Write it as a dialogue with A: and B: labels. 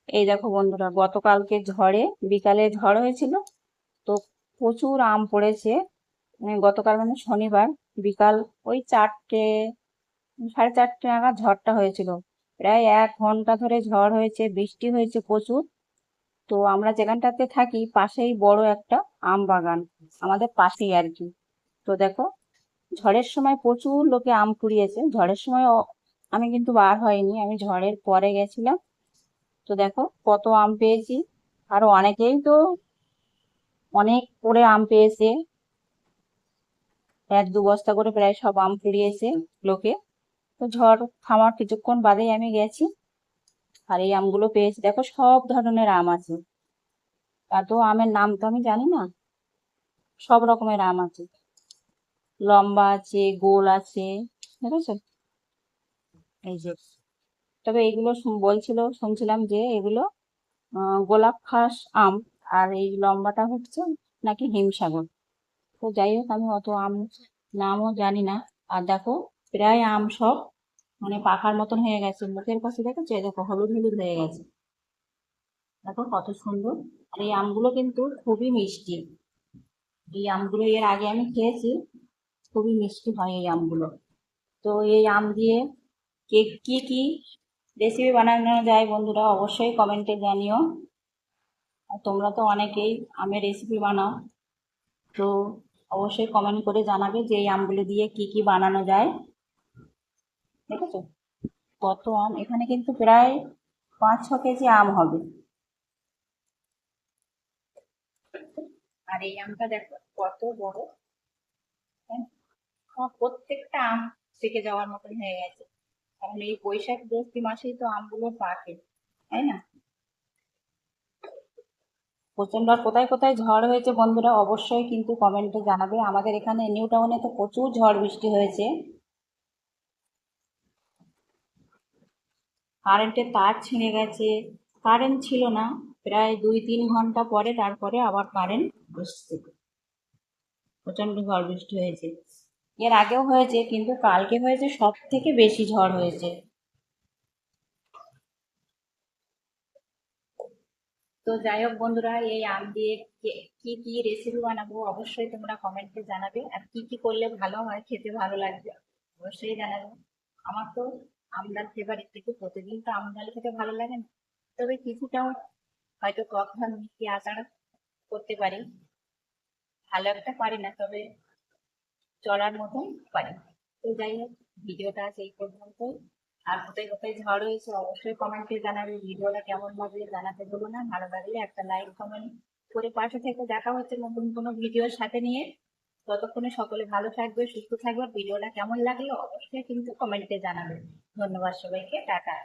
A: এই দেখো বন্ধুরা, গতকালকে ঝড়ে বিকালে ঝড় হয়েছিল, তো প্রচুর আম পড়েছে। গতকাল মানে শনিবার বিকাল ওই 4টে 4:30 নাগাদ ঝড়টা হয়েছিল। প্রায় 1 ঘন্টা ধরে ঝড় হয়েছে, বৃষ্টি হয়েছে প্রচুর। তো আমরা যেখানটাতে থাকি পাশেই বড় একটা আম বাগান, আমাদের পাশেই আর কি। তো দেখো, ঝড়ের সময় প্রচুর লোকে আম কুড়িয়েছে। ঝড়ের সময় আমি কিন্তু বার হয়নি, আমি ঝড়ের পরে গেছিলাম। তো দেখো কত আম পেয়েছি। আরো অনেকেই তো অনেক করে আম পেয়েছে, 1-2 বস্তা করে প্রায় সব আম কুড়িয়েছে লোকে। তো ঝড় থামার কিছুক্ষণ বাদেই আমি গেছি, আর এই আমগুলো পেয়েছি। দেখো সব ধরনের আম আছে, এত আমের নাম তো আমি জানি না। সব রকমের আম আছে, লম্বা আছে, গোল আছে, দেখেছো? এই যে, তবে এগুলো শুনছিলাম যে এগুলো গোলাপ খাস আম, আর এই লম্বাটা হচ্ছে নাকি হিমসাগর। তো যাই হোক, আমি অত আম নামও জানি না। আর দেখো, প্রায় আম সব মানে পাকার মতন হয়ে গেছে। মুখের কাছে দেখেছো, এই দেখো হলুদ হলুদ হয়ে গেছে। দেখো কত সুন্দর। আর এই আমগুলো কিন্তু খুবই মিষ্টি। এই আমগুলো এর আগে আমি খেয়েছি, খুবই মিষ্টি হয় এই আমগুলো। তো এই আম দিয়ে কি কি রেসিপি বানানো যায় বন্ধুরা, অবশ্যই কমেন্টে জানিও। আর তোমরা তো অনেকেই আমের রেসিপি বানাও, তো অবশ্যই কমেন্ট করে জানাবে যে এই আমগুলো দিয়ে কি কি বানানো যায়। দেখেছো কত আম, এখানে কিন্তু প্রায় 5-6 কেজি আম হবে। আর এই আমটা দেখো কত বড়, হ্যাঁ? প্রত্যেকটা আম পেকে যাওয়ার মতন হয়ে গেছে, কারণ এই বৈশাখ জ্যৈষ্ঠ মাসেই তো আমগুলো পাকে, তাই না? প্রচন্ড। আর কোথায় কোথায় ঝড় হয়েছে বন্ধুরা, অবশ্যই কিন্তু কমেন্টে জানাবে। আমাদের এখানে নিউ টাউনে তো প্রচুর ঝড় বৃষ্টি হয়েছে, কারেন্টের তার ছিঁড়ে গেছে, কারেন্ট ছিল না প্রায় 2-3 ঘন্টা পরে, তারপরে আবার কারেন্ট এসছে। প্রচন্ড ঝড় বৃষ্টি হয়েছে, এর আগেও হয়েছে, কিন্তু কালকে হয়েছে সব থেকে বেশি ঝড় হয়েছে। তো যাই হোক বন্ধুরা, এই আম দিয়ে কি কি রেসিপি বানাবো অবশ্যই তোমরা কমেন্টে জানাবে। আর কি কি করলে ভালো হয়, খেতে ভালো লাগবে অবশ্যই জানাবে। আমার তো আমডাল ফেভারিট, কিন্তু প্রতিদিন তো আমডাল খেতে ভালো লাগে না। তবে কিছুটাও হয়তো টক ঝাল মিষ্টি আচার করতে পারি, ভালো একটা পারি না, তবে চলার মতন পারি। তো যাই হোক, ভিডিওটা আজ এই পর্যন্তই। আর কোথায় কোথায় ঝড় হয়েছে অবশ্যই কমেন্টে জানাবে। ভিডিওটা কেমন লাগবে জানাতে ভুলো না, ভালো লাগলে একটা লাইক কমেন্ট করে পাশে থেকে। দেখা হচ্ছে নতুন কোনো ভিডিওর সাথে নিয়ে। ততক্ষণে সকলে ভালো থাকবে, সুস্থ থাকবে। ভিডিওটা কেমন লাগলো অবশ্যই কিন্তু কমেন্টে জানাবে। ধন্যবাদ সবাইকে, টাটা।